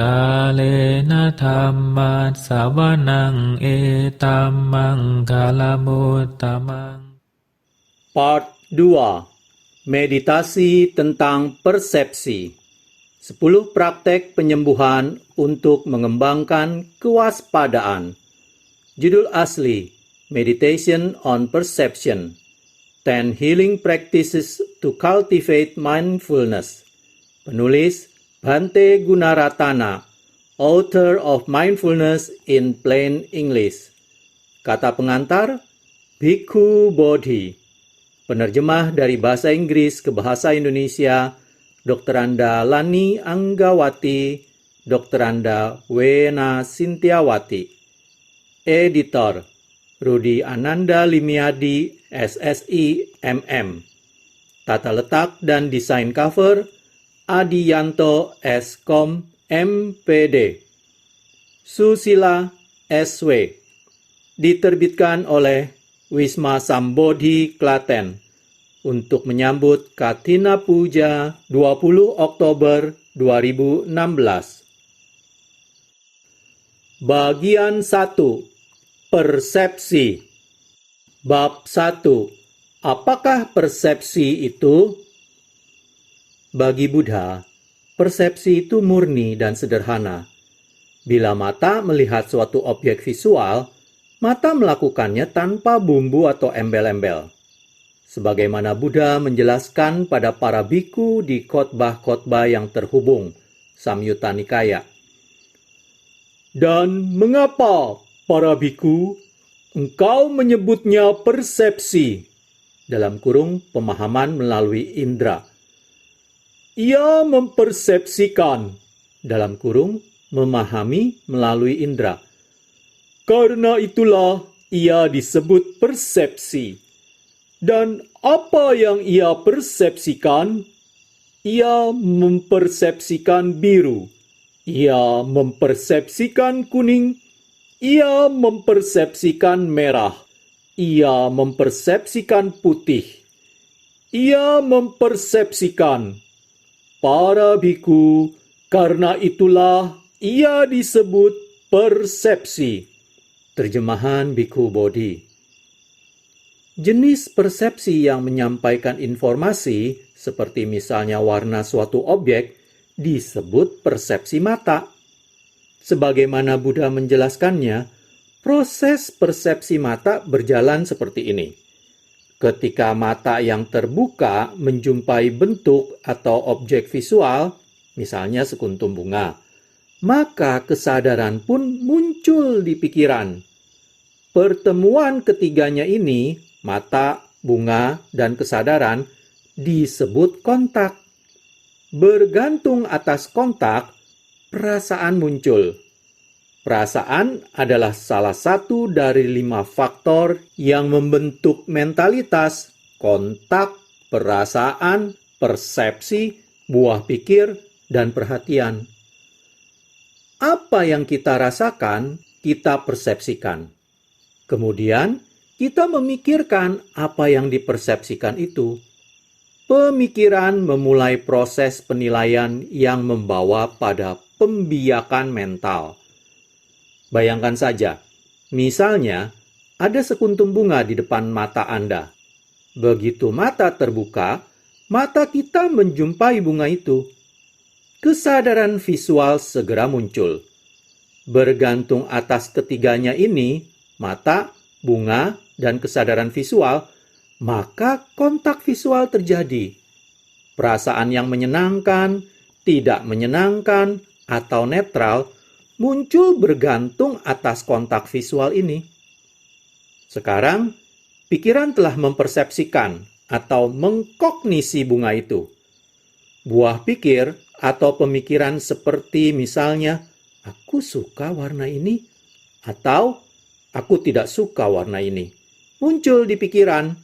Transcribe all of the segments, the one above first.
กาเลนะธัมมัสสวนังเอตัมมังคาลมุตตมัง Part 2. Meditasi tentang persepsi. 10 praktek penyembuhan untuk mengembangkan kewaspadaan. Judul asli, Meditation on Perception. 10 Healing Practices to Cultivate Mindfulness. Penulis Bhante Gunaratana, author of Mindfulness in Plain English. Kata pengantar, Bhikkhu Bodhi. Penerjemah dari bahasa Inggris ke bahasa Indonesia, Dr. Anda Lani Anggawati, Dr. Anda Wena Sintiawati. Editor, Rudi Ananda Limiadi, SSI, MM. Tata letak dan desain cover, Adiyanto Skom, MPD. Susila SW. Diterbitkan oleh Wisma Sambodhi Klaten untuk menyambut Kathina Puja 20 Oktober 2016. Bagian 1. Persepsi. Bab 1. Apakah persepsi itu? Bagi Buddha, persepsi itu murni dan sederhana. Bila mata melihat suatu objek visual, mata melakukannya tanpa bumbu atau embel-embel. Sebagaimana Buddha menjelaskan pada para biku di khotbah-khotbah yang terhubung, Samyutta Nikaya. Dan mengapa, para biku, engkau menyebutnya persepsi? Dalam kurung pemahaman melalui indera. Ia mempersepsikan, dalam kurung memahami melalui indera. Karena itulah ia disebut persepsi. Dan apa yang ia persepsikan? Ia mempersepsikan biru. Ia mempersepsikan kuning. Ia mempersepsikan merah. Ia mempersepsikan putih. Ia mempersepsikan. Para biku, karena itulah ia disebut persepsi. Terjemahan Bhikkhu Bodhi. Jenis persepsi yang menyampaikan informasi, seperti misalnya warna suatu objek, disebut persepsi mata. Sebagaimana Buddha menjelaskannya, proses persepsi mata berjalan seperti ini. Ketika mata yang terbuka menjumpai bentuk atau objek visual, misalnya sekuntum bunga, maka kesadaran pun muncul di pikiran. Pertemuan ketiganya ini, mata, bunga, dan kesadaran, disebut kontak. Bergantung atas kontak, perasaan muncul. Perasaan adalah salah satu dari 5 faktor yang membentuk mentalitas, kontak, perasaan, persepsi, buah pikir, dan perhatian. Apa yang kita rasakan, kita persepsikan. Kemudian, kita memikirkan apa yang dipersepsikan itu. Pemikiran memulai proses penilaian yang membawa pada pembiakan mental. Bayangkan saja, misalnya ada sekuntum bunga di depan mata Anda. Begitu mata terbuka, mata kita menjumpai bunga itu. Kesadaran visual segera muncul. Bergantung atas ketiganya ini, mata, bunga, dan kesadaran visual, maka kontak visual terjadi. Perasaan yang menyenangkan, tidak menyenangkan, atau netral muncul bergantung atas kontak visual ini. Sekarang, pikiran telah mempersepsikan atau mengkognisi bunga itu. Buah pikir atau pemikiran seperti misalnya, aku suka warna ini, atau aku tidak suka warna ini, muncul di pikiran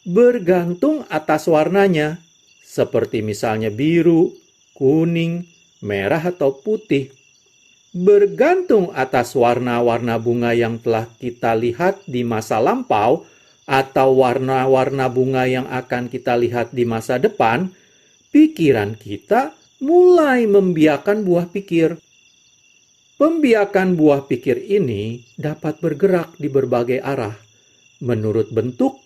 bergantung atas warnanya, seperti misalnya biru, kuning, merah, atau putih. Bergantung atas warna-warna bunga yang telah kita lihat di masa lampau atau warna-warna bunga yang akan kita lihat di masa depan, pikiran kita mulai membiarkan buah pikir. Pembiakan buah pikir ini dapat bergerak di berbagai arah, menurut bentuk,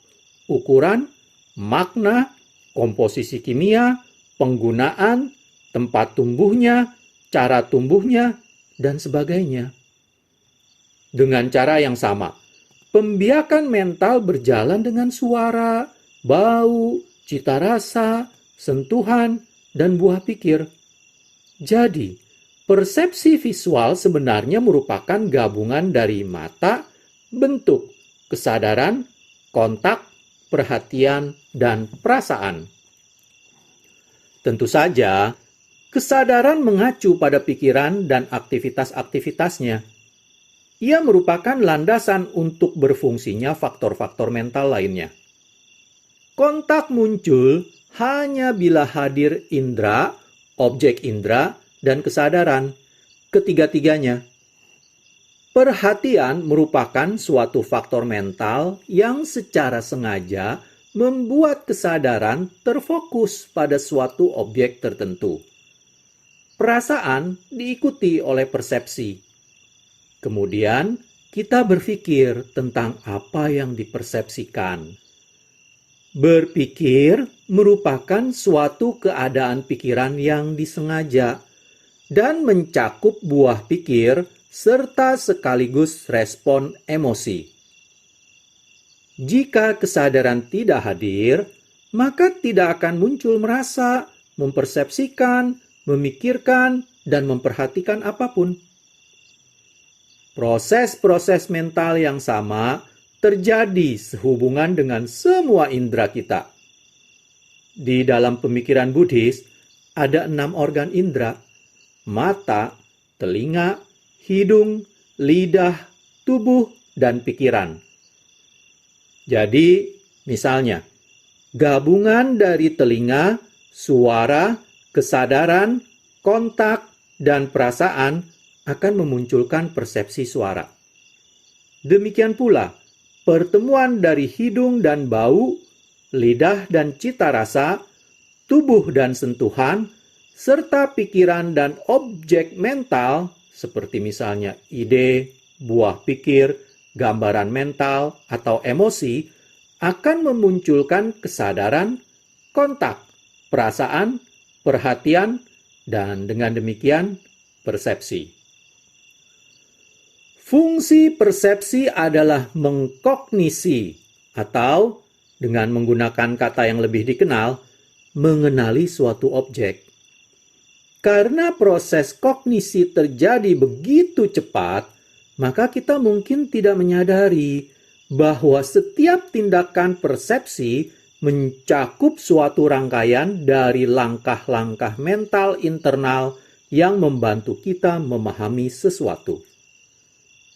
ukuran, makna, komposisi kimia, penggunaan, tempat tumbuhnya, cara tumbuhnya, dan sebagainya. Dengan cara yang sama, pembiakan mental berjalan dengan suara, bau, cita rasa, sentuhan, dan buah pikir. Jadi, persepsi visual sebenarnya merupakan gabungan dari mata, bentuk, kesadaran, kontak, perhatian, dan perasaan. Tentu saja, kesadaran mengacu pada pikiran dan aktivitas-aktivitasnya. Ia merupakan landasan untuk berfungsinya faktor-faktor mental lainnya. Kontak muncul hanya bila hadir indera, objek indera, dan kesadaran, ketiga-tiganya. Perhatian merupakan suatu faktor mental yang secara sengaja membuat kesadaran terfokus pada suatu objek tertentu. Perasaan diikuti oleh persepsi. Kemudian, kita berpikir tentang apa yang dipersepsikan. Berpikir merupakan suatu keadaan pikiran yang disengaja dan mencakup buah pikir serta sekaligus respon emosi. Jika kesadaran tidak hadir, maka tidak akan muncul merasa, mempersepsikan, memikirkan, dan memperhatikan apapun. Proses-proses mental yang sama terjadi sehubungan dengan semua indera kita. Di dalam pemikiran Buddhis, ada 6 organ indera: mata, telinga, hidung, lidah, tubuh, dan pikiran. Jadi, misalnya, gabungan dari telinga, suara, kesadaran, kontak, dan perasaan akan memunculkan persepsi suara. Demikian pula, pertemuan dari hidung dan bau, lidah dan cita rasa, tubuh dan sentuhan, serta pikiran dan objek mental, seperti misalnya ide, buah pikir, gambaran mental, atau emosi, akan memunculkan kesadaran, kontak, perasaan, perhatian, dan dengan demikian persepsi. Fungsi persepsi adalah mengkognisi, atau dengan menggunakan kata yang lebih dikenal, mengenali suatu objek. Karena proses kognisi terjadi begitu cepat, maka kita mungkin tidak menyadari bahwa setiap tindakan persepsi mencakup suatu rangkaian dari langkah-langkah mental internal yang membantu kita memahami sesuatu.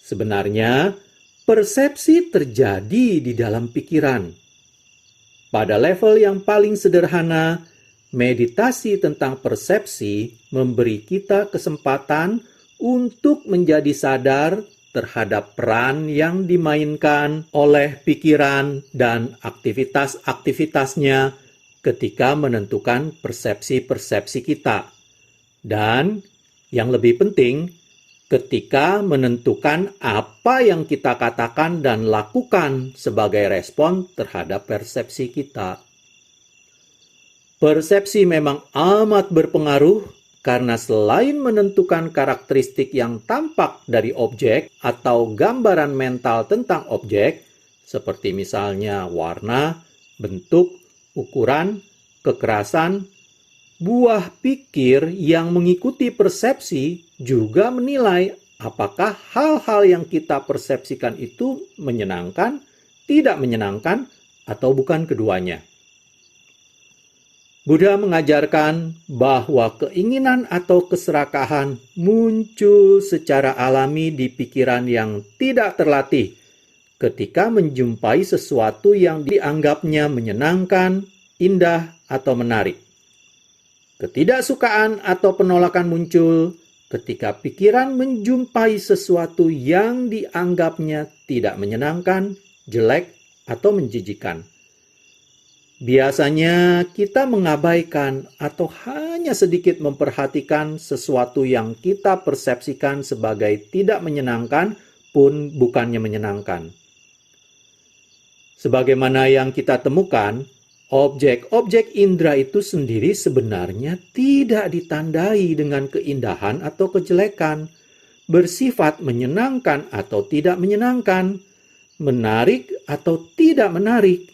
Sebenarnya, persepsi terjadi di dalam pikiran. Pada level yang paling sederhana, meditasi tentang persepsi memberi kita kesempatan untuk menjadi sadar terhadap peran yang dimainkan oleh pikiran dan aktivitas-aktivitasnya ketika menentukan persepsi-persepsi kita. Dan yang lebih penting, ketika menentukan apa yang kita katakan dan lakukan sebagai respon terhadap persepsi kita. Persepsi memang amat berpengaruh karena selain menentukan karakteristik yang tampak dari objek atau gambaran mental tentang objek, seperti misalnya warna, bentuk, ukuran, kekerasan, buah pikir yang mengikuti persepsi juga menilai apakah hal-hal yang kita persepsikan itu menyenangkan, tidak menyenangkan, atau bukan keduanya. Buddha mengajarkan bahwa keinginan atau keserakahan muncul secara alami di pikiran yang tidak terlatih ketika menjumpai sesuatu yang dianggapnya menyenangkan, indah, atau menarik. Ketidaksukaan atau penolakan muncul ketika pikiran menjumpai sesuatu yang dianggapnya tidak menyenangkan, jelek, atau menjijikan. Biasanya kita mengabaikan atau hanya sedikit memperhatikan sesuatu yang kita persepsikan sebagai tidak menyenangkan pun bukannya menyenangkan. Sebagaimana yang kita temukan, objek-objek indera itu sendiri sebenarnya tidak ditandai dengan keindahan atau kejelekan, bersifat menyenangkan atau tidak menyenangkan, menarik atau tidak menarik.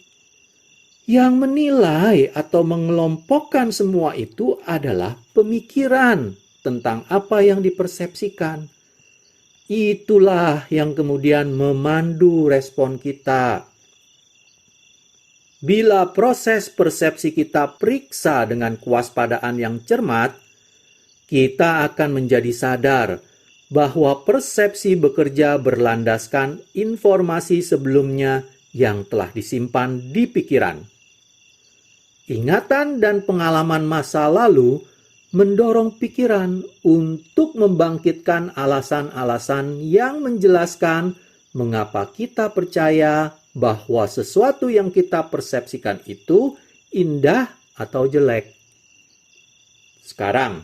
Yang menilai atau mengelompokkan semua itu adalah pemikiran tentang apa yang dipersepsikan. Itulah yang kemudian memandu respon kita. Bila proses persepsi kita periksa dengan kewaspadaan yang cermat, kita akan menjadi sadar bahwa persepsi bekerja berlandaskan informasi sebelumnya yang telah disimpan di pikiran. Ingatan dan pengalaman masa lalu mendorong pikiran untuk membangkitkan alasan-alasan yang menjelaskan mengapa kita percaya bahwa sesuatu yang kita persepsikan itu indah atau jelek. Sekarang,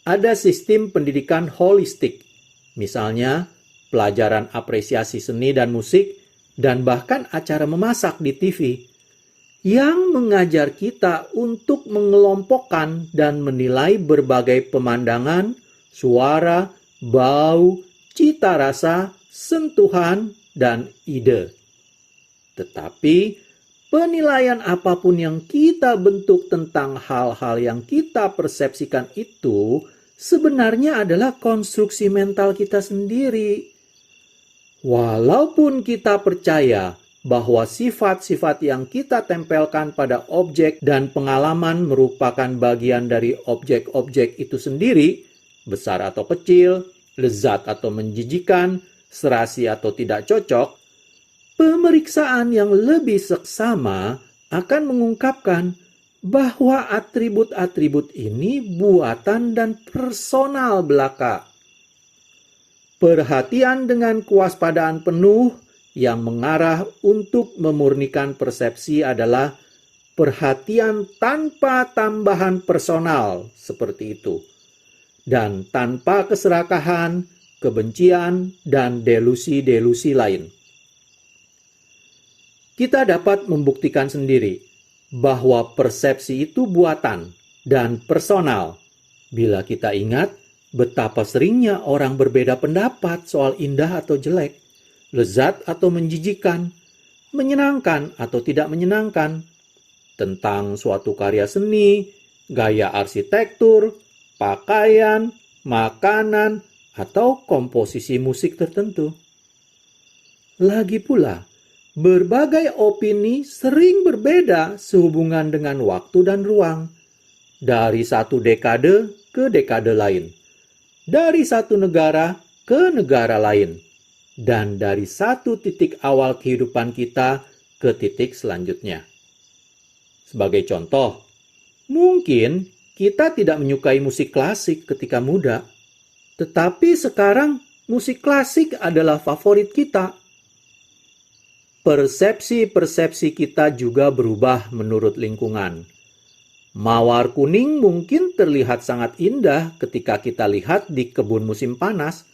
ada sistem pendidikan holistik, misalnya pelajaran apresiasi seni dan musik, dan bahkan acara memasak di TV, yang mengajar kita untuk mengelompokkan dan menilai berbagai pemandangan, suara, bau, cita rasa, sentuhan, dan ide. Tetapi, penilaian apapun yang kita bentuk tentang hal-hal yang kita persepsikan itu sebenarnya adalah konstruksi mental kita sendiri. Walaupun kita percaya bahwa sifat-sifat yang kita tempelkan pada objek dan pengalaman merupakan bagian dari objek-objek itu sendiri, besar atau kecil, lezat atau menjijikan, serasi atau tidak cocok, pemeriksaan yang lebih seksama akan mengungkapkan bahwa atribut-atribut ini buatan dan personal belaka. Perhatian dengan kewaspadaan penuh yang mengarah untuk memurnikan persepsi adalah perhatian tanpa tambahan personal seperti itu, dan tanpa keserakahan, kebencian, dan delusi-delusi lain. Kita dapat membuktikan sendiri bahwa persepsi itu buatan dan personal bila kita ingat betapa seringnya orang berbeda pendapat soal indah atau jelek, lezat atau menjijikan, menyenangkan atau tidak menyenangkan, tentang suatu karya seni, gaya arsitektur, pakaian, makanan, atau komposisi musik tertentu. Lagi pula, berbagai opini sering berbeda sehubungan dengan waktu dan ruang, dari satu dekade ke dekade lain, dari satu negara ke negara lain, dan dari satu titik awal kehidupan kita ke titik selanjutnya. Sebagai contoh, mungkin kita tidak menyukai musik klasik ketika muda, tetapi sekarang musik klasik adalah favorit kita. Persepsi-persepsi kita juga berubah menurut lingkungan. Mawar kuning mungkin terlihat sangat indah ketika kita lihat di kebun musim panas,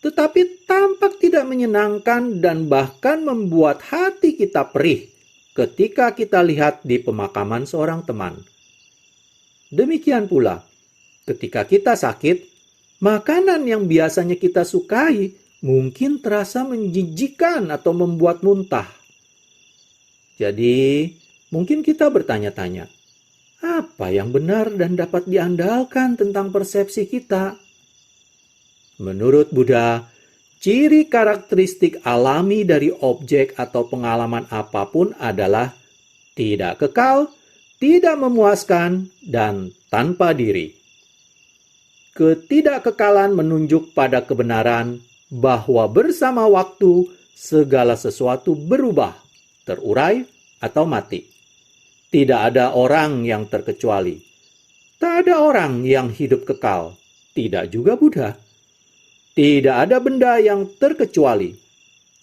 tetapi tampak tidak menyenangkan dan bahkan membuat hati kita perih ketika kita lihat di pemakaman seorang teman. Demikian pula, ketika kita sakit, makanan yang biasanya kita sukai mungkin terasa menjijikan atau membuat muntah. Jadi, mungkin kita bertanya-tanya, apa yang benar dan dapat diandalkan tentang persepsi kita? Menurut Buddha, ciri karakteristik alami dari objek atau pengalaman apapun adalah tidak kekal, tidak memuaskan, dan tanpa diri. Ketidakkekalan menunjuk pada kebenaran bahwa bersama waktu segala sesuatu berubah, terurai, atau mati. Tidak ada orang yang terkecuali. Tak ada orang yang hidup kekal, tidak juga Buddha. Tidak ada benda yang terkecuali.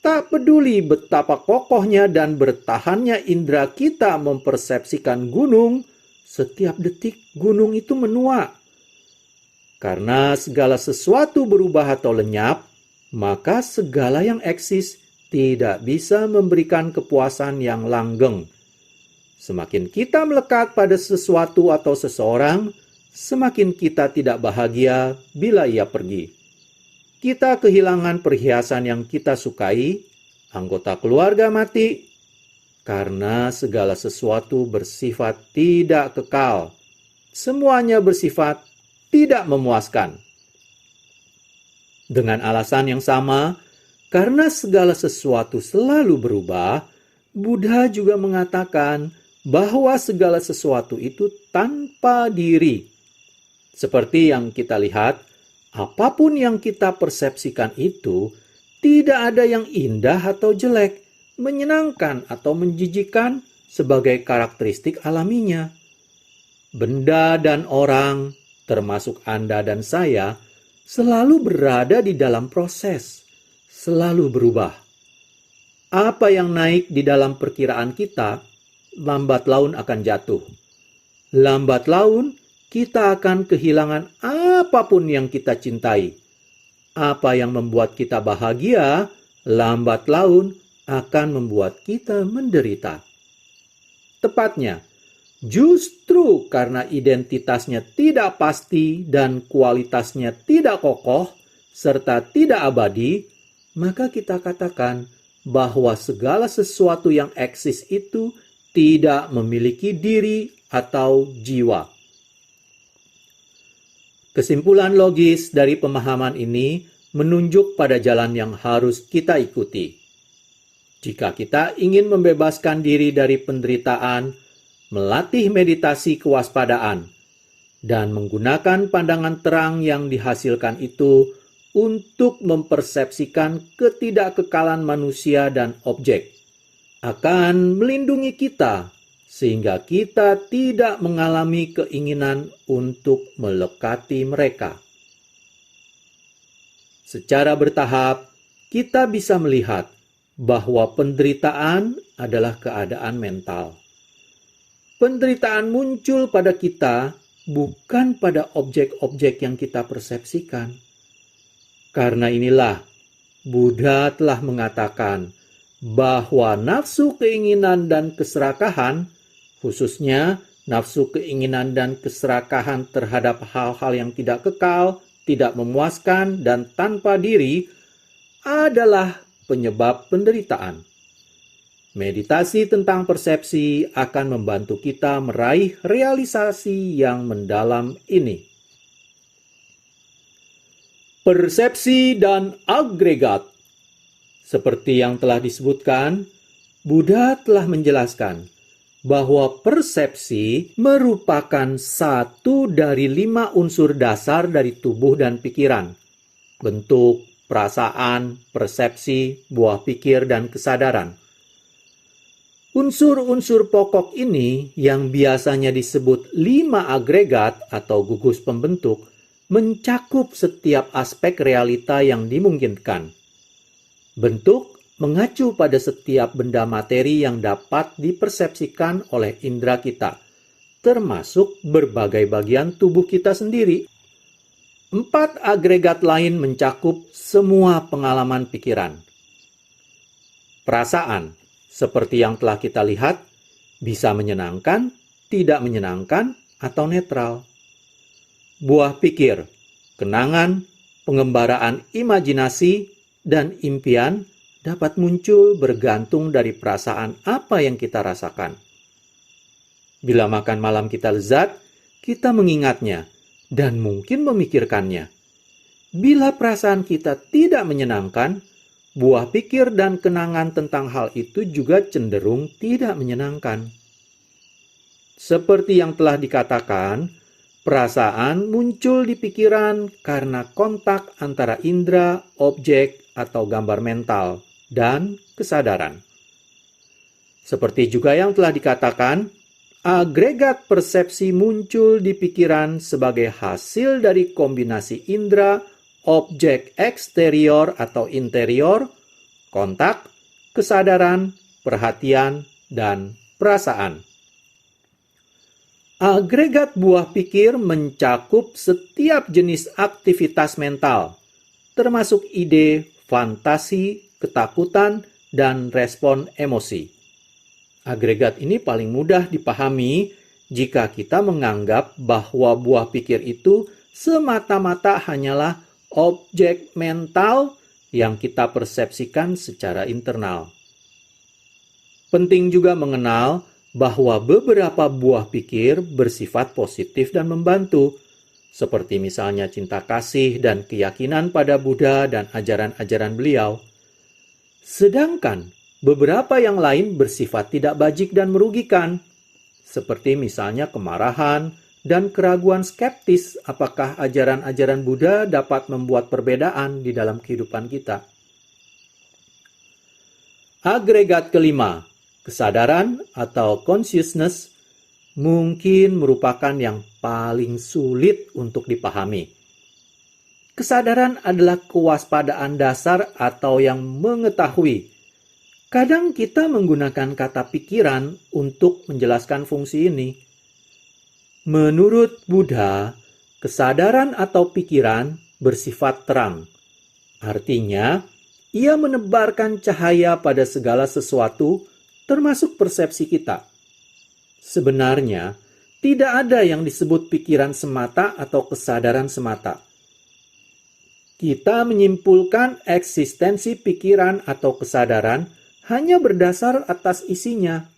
Tak peduli betapa kokohnya dan bertahannya indera kita mempersepsikan gunung, setiap detik gunung itu menua. Karena segala sesuatu berubah atau lenyap, maka segala yang eksis tidak bisa memberikan kepuasan yang langgeng. Semakin kita melekat pada sesuatu atau seseorang, semakin kita tidak bahagia bila ia pergi. Kita kehilangan perhiasan yang kita sukai, anggota keluarga mati, karena segala sesuatu bersifat tidak kekal. Semuanya bersifat tidak memuaskan. Dengan alasan yang sama, karena segala sesuatu selalu berubah, Buddha juga mengatakan bahwa segala sesuatu itu tanpa diri. Seperti yang kita lihat, apapun yang kita persepsikan itu tidak ada yang indah atau jelek, menyenangkan atau menjijikkan sebagai karakteristik alaminya. Benda dan orang, termasuk Anda dan saya, selalu berada di dalam proses, selalu berubah. Apa yang naik di dalam perkiraan kita, lambat laun akan jatuh. Lambat laun, kita akan kehilangan apapun yang kita cintai. Apa yang membuat kita bahagia, lambat laun akan membuat kita menderita. Tepatnya, justru karena identitasnya tidak pasti dan kualitasnya tidak kokoh serta tidak abadi, maka kita katakan bahwa segala sesuatu yang eksis itu tidak memiliki diri atau jiwa. Kesimpulan logis dari pemahaman ini menunjuk pada jalan yang harus kita ikuti. Jika kita ingin membebaskan diri dari penderitaan, melatih meditasi kewaspadaan, dan menggunakan pandangan terang yang dihasilkan itu untuk mempersepsikan ketidakkekalan manusia dan objek, akan melindungi kita sehingga kita tidak mengalami keinginan untuk melekati mereka. Secara bertahap, kita bisa melihat bahwa penderitaan adalah keadaan mental. Penderitaan muncul pada kita bukan pada objek-objek yang kita persepsikan. Karena inilah Buddha telah mengatakan bahwa nafsu keinginan dan keserakahan, khususnya nafsu keinginan dan keserakahan terhadap hal-hal yang tidak kekal, tidak memuaskan, dan tanpa diri, adalah penyebab penderitaan. Meditasi tentang persepsi akan membantu kita meraih realisasi yang mendalam ini. Persepsi dan agregat. Seperti yang telah disebutkan, Buddha telah menjelaskan bahwa persepsi merupakan satu dari 5 unsur dasar dari tubuh dan pikiran. Bentuk, perasaan, persepsi, buah pikir, dan kesadaran. Unsur-unsur pokok ini yang biasanya disebut 5 agregat atau gugus pembentuk mencakup setiap aspek realita yang dimungkinkan. Bentuk mengacu pada setiap benda materi yang dapat dipersepsikan oleh indera kita, termasuk berbagai bagian tubuh kita sendiri. 4 agregat lain mencakup semua pengalaman pikiran. Perasaan, seperti yang telah kita lihat, bisa menyenangkan, tidak menyenangkan, atau netral. Buah pikir, kenangan, pengembaraan imajinasi, dan impian dapat muncul bergantung dari perasaan apa yang kita rasakan. Bila makan malam kita lezat, kita mengingatnya dan mungkin memikirkannya. Bila perasaan kita tidak menyenangkan, buah pikir dan kenangan tentang hal itu juga cenderung tidak menyenangkan. Seperti yang telah dikatakan, perasaan muncul di pikiran karena kontak antara indera, objek, atau gambar mental, dan kesadaran. Seperti juga yang telah dikatakan, agregat persepsi muncul di pikiran sebagai hasil dari kombinasi indera, objek eksterior atau interior, kontak, kesadaran, perhatian, dan perasaan. Agregat buah pikir mencakup setiap jenis aktivitas mental, termasuk ide, fantasi, ketakutan, dan respon emosi. Agregat ini paling mudah dipahami jika kita menganggap bahwa buah pikir itu semata-mata hanyalah objek mental yang kita persepsikan secara internal. Penting juga mengenal bahwa beberapa buah pikir bersifat positif dan membantu, seperti misalnya cinta kasih dan keyakinan pada Buddha dan ajaran-ajaran beliau. Sedangkan beberapa yang lain bersifat tidak bajik dan merugikan, seperti misalnya kemarahan dan keraguan skeptis apakah ajaran-ajaran Buddha dapat membuat perbedaan di dalam kehidupan kita. Agregat kelima, kesadaran atau consciousness, mungkin merupakan yang paling sulit untuk dipahami. Kesadaran adalah kewaspadaan dasar atau yang mengetahui. Kadang kita menggunakan kata pikiran untuk menjelaskan fungsi ini. Menurut Buddha, kesadaran atau pikiran bersifat terang. Artinya, ia menebarkan cahaya pada segala sesuatu, termasuk persepsi kita. Sebenarnya, tidak ada yang disebut pikiran semata atau kesadaran semata. Kita menyimpulkan eksistensi pikiran atau kesadaran hanya berdasar atas isinya.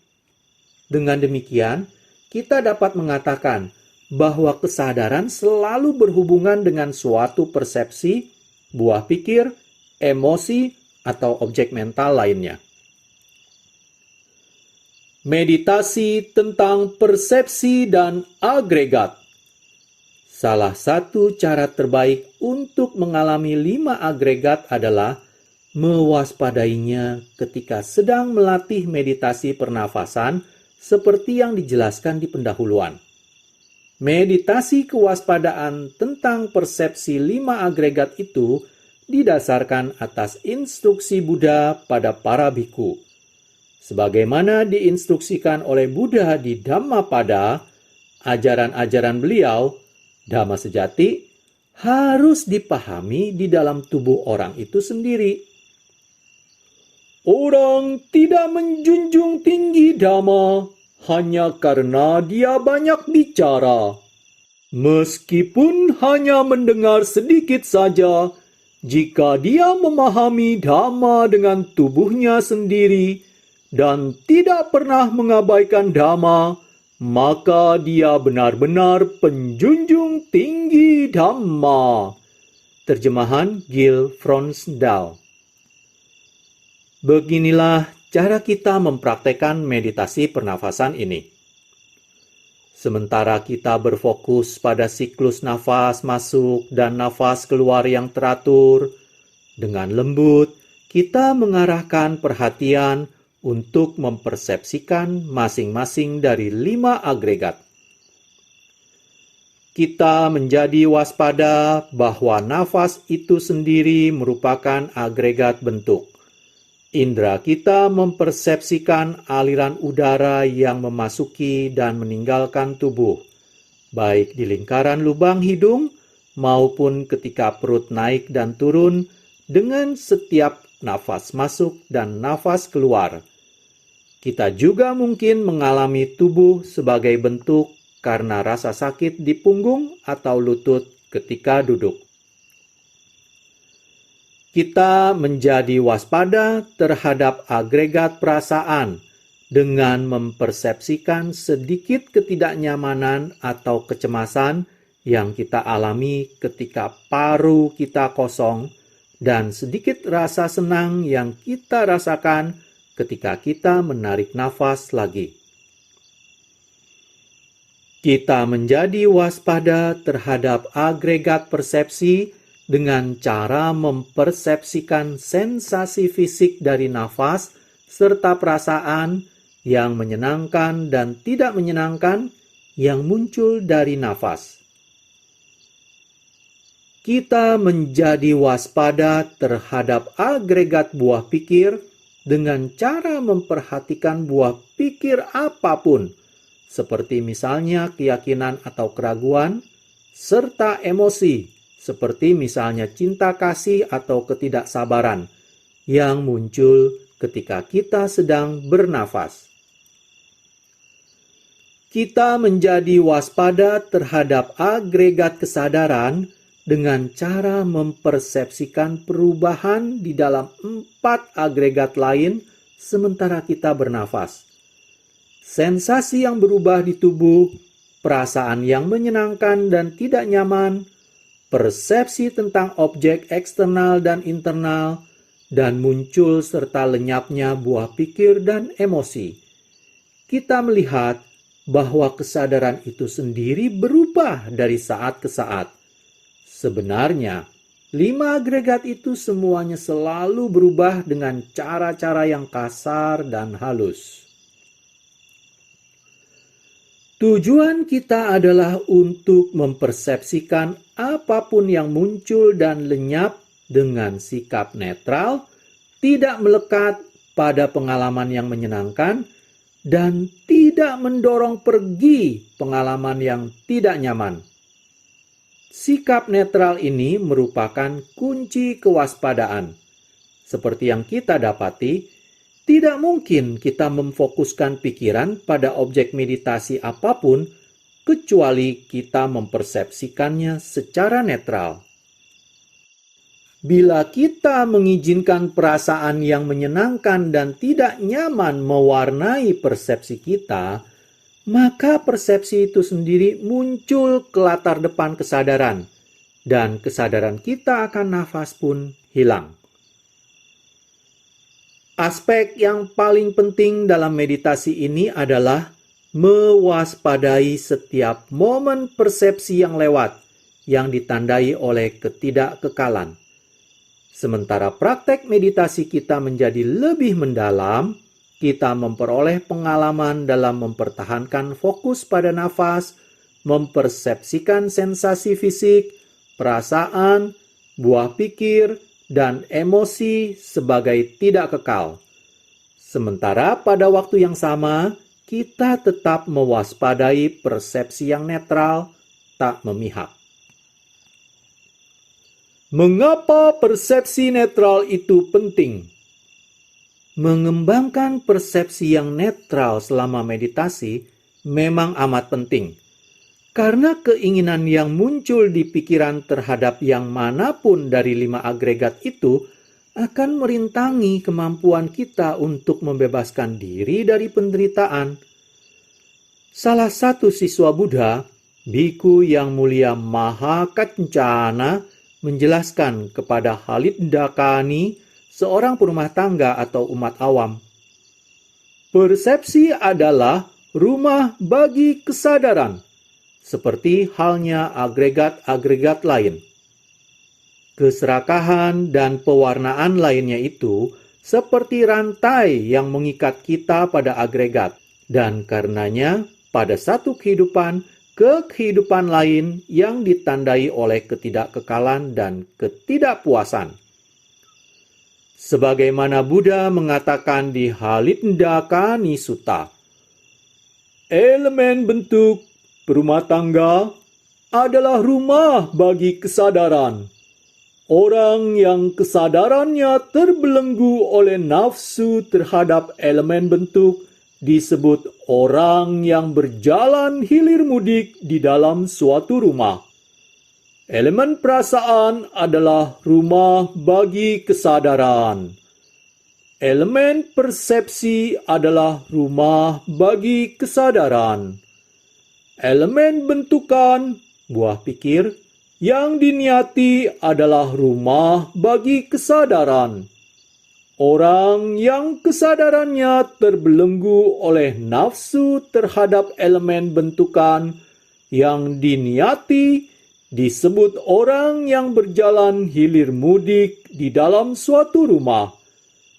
Dengan demikian, kita dapat mengatakan bahwa kesadaran selalu berhubungan dengan suatu persepsi, buah pikir, emosi, atau objek mental lainnya. Meditasi tentang persepsi dan agregat. Salah satu cara terbaik untuk mengalami 5 agregat adalah mewaspadainya ketika sedang melatih meditasi pernafasan seperti yang dijelaskan di pendahuluan. Meditasi kewaspadaan tentang persepsi 5 agregat itu didasarkan atas instruksi Buddha pada para bhikkhu. Sebagaimana diinstruksikan oleh Buddha di Dhammapada, ajaran-ajaran beliau, Dhamma sejati, harus dipahami di dalam tubuh orang itu sendiri. Orang tidak menjunjung tinggi Dhamma hanya karena dia banyak bicara. Meskipun hanya mendengar sedikit saja, jika dia memahami Dhamma dengan tubuhnya sendiri dan tidak pernah mengabaikan Dhamma, maka dia benar-benar penjunjung tinggi Dhamma. Terjemahan Gil Fronsdal. Beginilah cara kita mempraktekkan meditasi pernafasan ini. Sementara kita berfokus pada siklus nafas masuk dan nafas keluar yang teratur, dengan lembut kita mengarahkan perhatian untuk mempersepsikan masing-masing dari 5 agregat. Kita menjadi waspada bahwa nafas itu sendiri merupakan agregat bentuk. Indra kita mempersepsikan aliran udara yang memasuki dan meninggalkan tubuh, baik di lingkaran lubang hidung maupun ketika perut naik dan turun dengan setiap nafas masuk dan nafas keluar. Kita juga mungkin mengalami tubuh sebagai bentuk karena rasa sakit di punggung atau lutut ketika duduk. Kita menjadi waspada terhadap agregat perasaan dengan mempersepsikan sedikit ketidaknyamanan atau kecemasan yang kita alami ketika paru kita kosong dan sedikit rasa senang yang kita rasakan ketika kita menarik nafas lagi. Kita menjadi waspada terhadap agregat persepsi dengan cara mempersepsikan sensasi fisik dari nafas serta perasaan yang menyenangkan dan tidak menyenangkan yang muncul dari nafas. kita menjadi waspada terhadap agregat buah pikir dengan cara memperhatikan buah pikir apapun, seperti misalnya keyakinan atau keraguan, serta emosi, seperti misalnya cinta kasih atau ketidaksabaran, yang muncul ketika kita sedang bernafas. Kita menjadi waspada terhadap agregat kesadaran dengan cara mempersepsikan perubahan di dalam 4 agregat lain sementara kita bernafas. Sensasi yang berubah di tubuh, perasaan yang menyenangkan dan tidak nyaman, persepsi tentang objek eksternal dan internal, dan muncul serta lenyapnya buah pikir dan emosi. Kita melihat bahwa kesadaran itu sendiri berubah dari saat ke saat. Sebenarnya, 5 agregat itu semuanya selalu berubah dengan cara-cara yang kasar dan halus. Tujuan kita adalah untuk mempersepsikan apapun yang muncul dan lenyap dengan sikap netral, tidak melekat pada pengalaman yang menyenangkan, dan tidak mendorong pergi pengalaman yang tidak nyaman. Sikap netral ini merupakan kunci kewaspadaan. Seperti yang kita dapati, tidak mungkin kita memfokuskan pikiran pada objek meditasi apapun kecuali kita mempersepsikannya secara netral. Bila kita mengizinkan perasaan yang menyenangkan dan tidak nyaman mewarnai persepsi kita, maka persepsi itu sendiri muncul ke latar depan kesadaran, dan kesadaran kita akan nafas pun hilang. Aspek yang paling penting dalam meditasi ini adalah mewaspadai setiap momen persepsi yang lewat, yang ditandai oleh ketidakkekalan. Sementara praktek meditasi kita menjadi lebih mendalam, kita memperoleh pengalaman dalam mempertahankan fokus pada nafas, mempersepsikan sensasi fisik, perasaan, buah pikir, dan emosi sebagai tidak kekal. Sementara pada waktu yang sama, kita tetap mewaspadai persepsi yang netral, tak memihak. Mengapa persepsi netral itu penting? Mengembangkan persepsi yang netral selama meditasi memang amat penting. Karena keinginan yang muncul di pikiran terhadap yang manapun dari 5 agregat itu akan merintangi kemampuan kita untuk membebaskan diri dari penderitaan. Salah satu siswa Buddha, Biku Yang Mulia Mahakancana, menjelaskan kepada Halidakani, seorang perumah tangga atau umat awam. Persepsi adalah rumah bagi kesadaran, seperti halnya agregat-agregat lain. Keserakahan dan pewarnaan lainnya itu seperti rantai yang mengikat kita pada agregat, dan karenanya pada satu kehidupan ke kehidupan lain yang ditandai oleh ketidakkekalan dan ketidakpuasan. Sebagaimana Buddha mengatakan di Halindakani Sutta, elemen bentuk berumah tangga adalah rumah bagi kesadaran. Orang yang kesadarannya terbelenggu oleh nafsu terhadap elemen bentuk disebut orang yang berjalan hilir mudik di dalam suatu rumah. Elemen perasaan adalah rumah bagi kesadaran. Elemen persepsi adalah rumah bagi kesadaran. Elemen bentukan, buah pikir, yang diniati adalah rumah bagi kesadaran. Orang yang kesadarannya terbelenggu oleh nafsu terhadap elemen bentukan yang diniati disebut orang yang berjalan hilir mudik di dalam suatu rumah.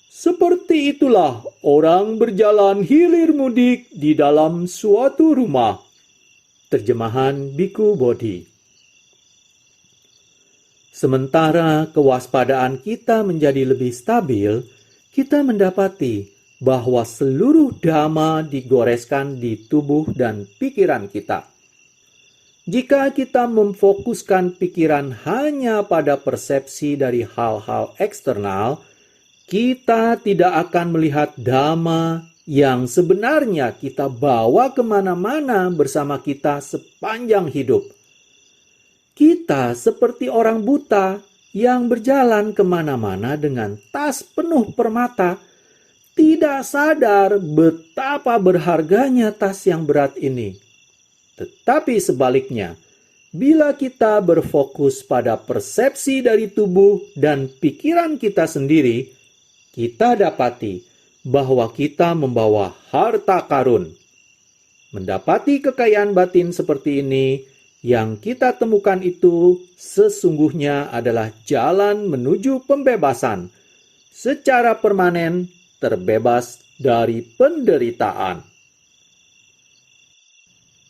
Seperti itulah orang berjalan hilir mudik di dalam suatu rumah. Terjemahan Biku Bodhi. Sementara kewaspadaan kita menjadi lebih stabil, kita mendapati bahwa seluruh dhamma digoreskan di tubuh dan pikiran kita. Jika kita memfokuskan pikiran hanya pada persepsi dari hal-hal eksternal, kita tidak akan melihat dhamma yang sebenarnya kita bawa kemana-mana bersama kita sepanjang hidup. Kita seperti orang buta yang berjalan kemana-mana dengan tas penuh permata, tidak sadar betapa berharganya tas yang berat ini. Tetapi sebaliknya, bila kita berfokus pada persepsi dari tubuh dan pikiran kita sendiri, kita dapati bahwa kita membawa harta karun. Mendapati kekayaan batin seperti ini, yang kita temukan itu sesungguhnya adalah jalan menuju pembebasan, secara permanen terbebas dari penderitaan.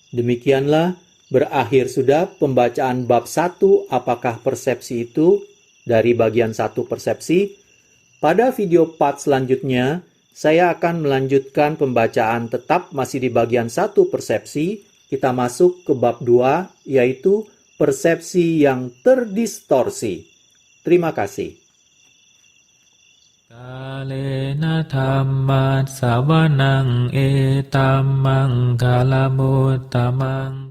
Demikianlah berakhir sudah pembacaan bab 1 apakah persepsi itu dari bagian 1 persepsi. Pada video part selanjutnya, saya akan melanjutkan pembacaan tetap masih di bagian 1 persepsi. Kita masuk ke bab 2, yaitu persepsi yang terdistorsi. Terima kasih. Kalena dhamma savanang etammang kalamutamang